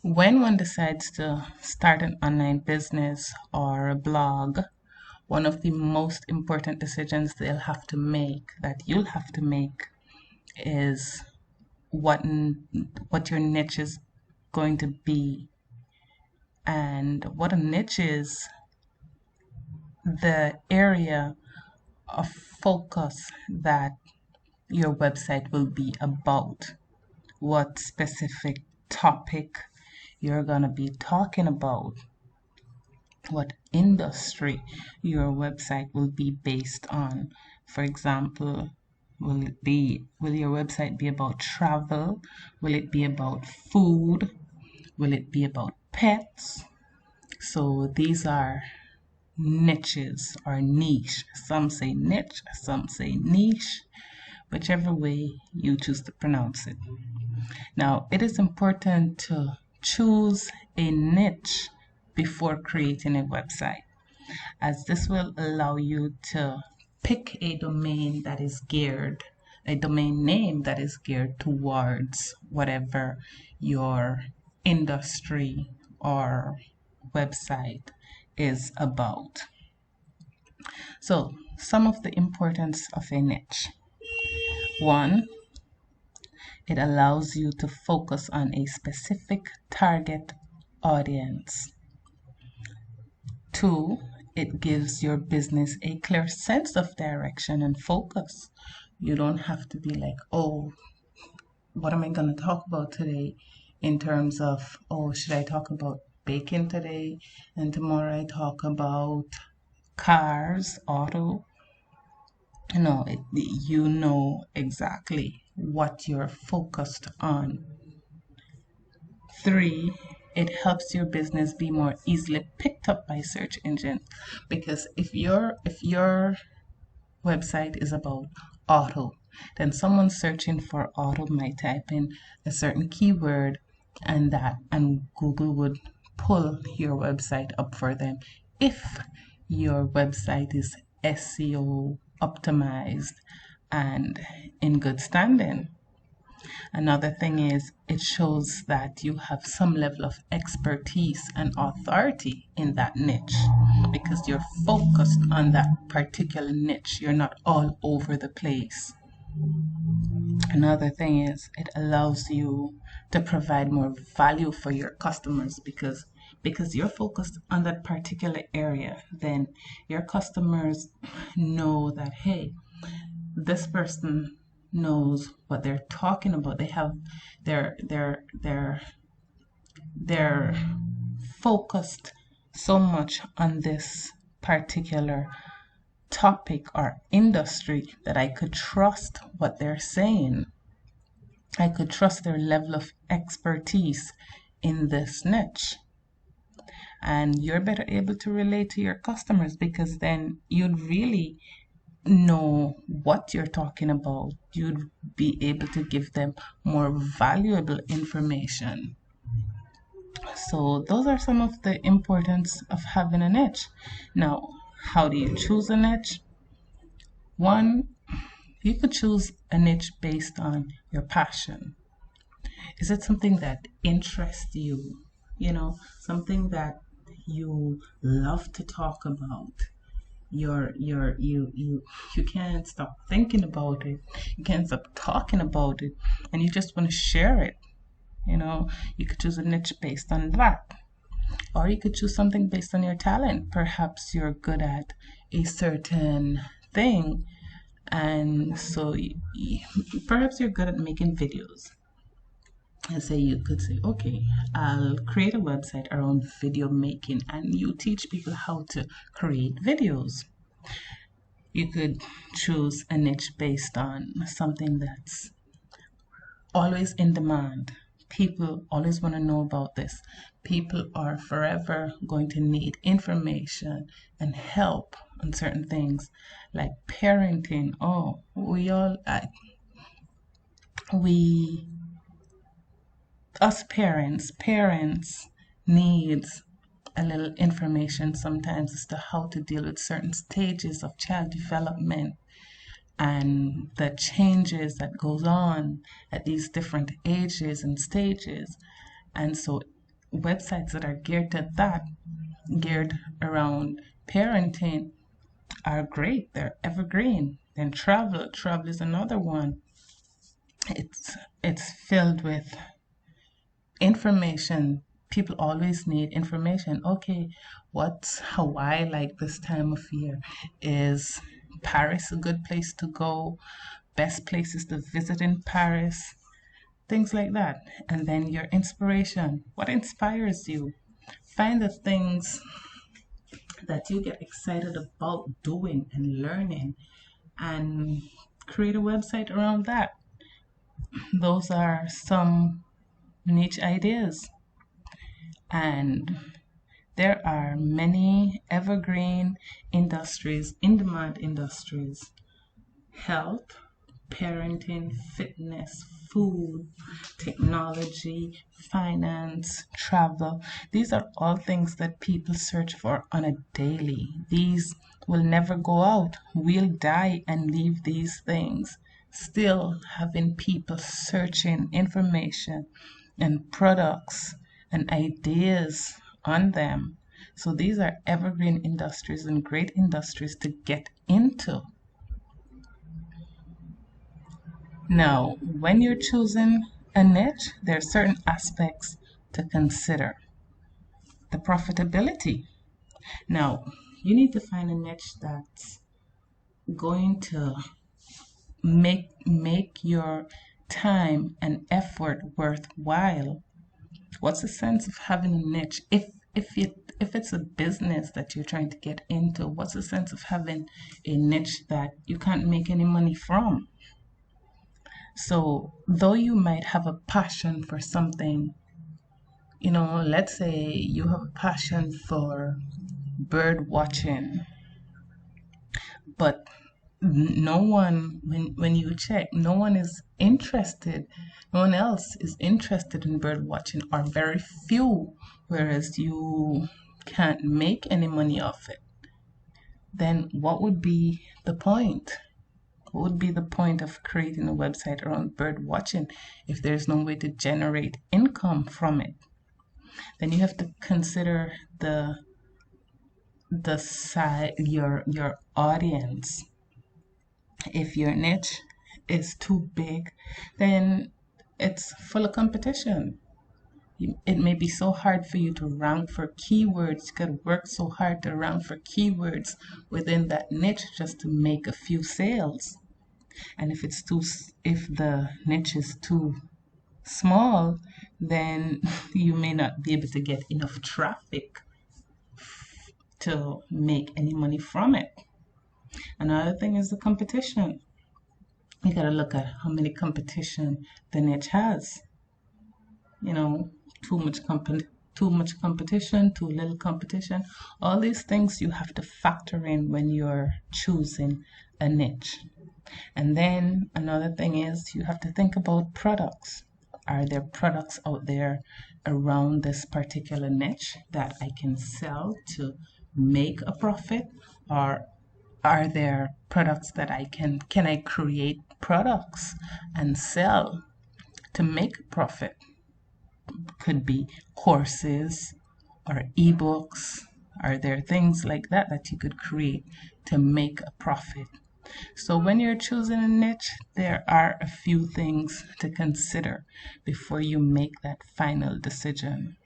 When one decides to start an online business or a blog, one of the most important decisions that you'll have to make is what your niche is going to be. And what a niche is the area of focus that your website will be about, what specific topic you're going to be talking about, what industry your website will be based on. For example, will your website be about travel? Will it be about food? Will it be about pets? So these are niches or niche. Some say niche, some say niche, whichever way you choose to pronounce it. Now, it is important to choose a niche before creating a website, as this will allow you to pick a domain name that is geared towards whatever your industry or website is about. So, some of the importance of a niche. One, it allows you to focus on a specific target audience. Two, it gives your business a clear sense of direction and focus. You don't have to be like, oh, what am I going to talk about today? In terms of, oh, should I talk about baking today? And tomorrow I talk about cars, auto. No, you know exactly what you're focused on. Three, it helps your business be more easily picked up by search engines, because if your website is about auto, then someone searching for auto might type in a certain keyword, and Google would pull your website up for them if your website is SEO optimized and in good standing. Another thing is it shows that you have some level of expertise and authority in that niche because you're focused on that particular niche. You're not all over the place. Another thing is it allows you to provide more value for your customers because you're focused on that particular area, then your customers know that, hey, this person knows what they're talking about. They have they're focused so much on this particular topic or industry that I could trust what they're saying. I could trust their level of expertise in this niche. And you're better able to relate to your customers because then you'd really know what you're talking about. You'd be able to give them more valuable information. So those are some of the importance of having a niche. Now, how do you choose a niche? One, you could choose a niche based on your passion. Is it something that interests you? Something that you love to talk about. You can't stop thinking about it. You can't stop talking about it, and you just want to share it. You could choose a niche based on that. Or you could choose something based on your talent. Perhaps you're good at a certain thing, and so perhaps you're good at making videos. And you could say, okay, I'll create a website around video making, and you teach people how to create videos. You could choose a niche based on something that's always in demand. People always want to know about this. People are forever going to need information and help on certain things like parenting. Oh, us parents needs a little information sometimes as to how to deal with certain stages of child development and the changes that goes on at these different ages and stages. And so websites that are geared to that, geared around parenting, are great. They're evergreen. Then travel is another one. It's filled with information. People always need information. Okay, what's Hawaii like this time of year? Is Paris a good place to go? Best places to visit in Paris? Things like that. And then your inspiration. What inspires you? Find the things that you get excited about doing and learning and create a website around that. Those are some niche ideas. And there are many evergreen industries, in demand industries: health, parenting, fitness, food, technology, finance, travel. These are all things that people search for on a daily. These will never go out. We'll die and leave these things. Still having people searching information and products and ideas on them. So these are evergreen industries and great industries to get into. Now, when you're choosing a niche, there are certain aspects to consider. The profitability. Now, you need to find a niche that's going to make your time and effort worthwhile. What's the sense of having a niche? If it's a business that you're trying to get into, what's the sense of having a niche that you can't make any money from? So, though you might have a passion for something, let's say you have a passion for bird watching, but no one, when you check, no one else is interested in bird watching, or very few, whereas you can't make any money off it. Then what would be the point? What would be the point of creating a website around bird watching if there's no way to generate income from it? Then you have to consider the side, your audience. If your niche is too big, then it's full of competition. It may be so hard for you to rank for keywords. You could work so hard to rank for keywords within that niche just to make a few sales. And if the niche is too small, then you may not be able to get enough traffic to make any money from it. Another thing is the competition. You got to look at how many competition the niche has. Too much competition, too little competition. All these things you have to factor in when you're choosing a niche. And then another thing is you have to think about products. Are there products out there around this particular niche that I can sell to make a profit? Or are there products that can I create products and sell to make a profit? Could be courses or ebooks. Are there things like that that you could create to make a profit? So when you're choosing a niche, there are a few things to consider before you make that final decision.